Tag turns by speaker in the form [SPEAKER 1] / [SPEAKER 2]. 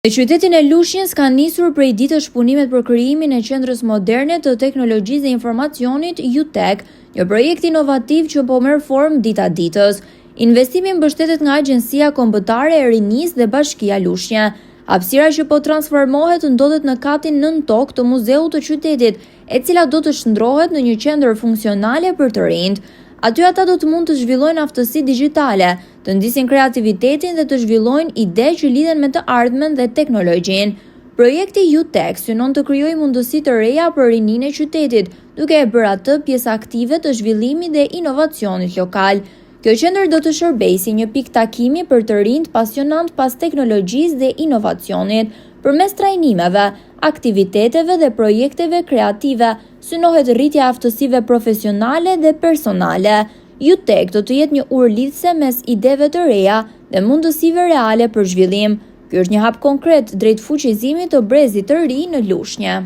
[SPEAKER 1] Në qytetin e Lushnjës ka nisur prej ditësh punimet për krijimin e qendrës moderne të teknologjisë dhe informacionit UTech, një projekt inovativ që po merr formë dita ditës. Investimi mbështetet nga Agjencia Kombëtare e Rinisë dhe Bashkia Lushnjë. Hapësira që po transformohet ndodhet në katin nën tokë të muzeut të qytetit, e cila do të shndrohet në një qendër funksionale për të rinjt. Aty ata do të mund të zhvillojnë aftësi digjitale, të ndisin kreativitetin dhe të zhvillojnë ide që lidhen me të ardhmen dhe teknologjinë. Projekti UTech synon të krijojë mundësi të reja për rininë e qytetit, duke e bërë atë pjesë aktive të zhvillimit dhe inovacionit lokal. Kjo qendër do të shërbejë si një pikë takimi për të rinjt pasionant pas teknologjisë dhe inovacionit. Përmes trajnimeve, aktiviteteve dhe projekteve kreative, synohet rritja e aftësive profesionale dhe personale. UTech do të jetë një urë lidhse mes ideve të reja dhe mundësive reale për zhvillim. Ky është një hap konkret drejt fuqizimit të brezit të ri në Lushnjë.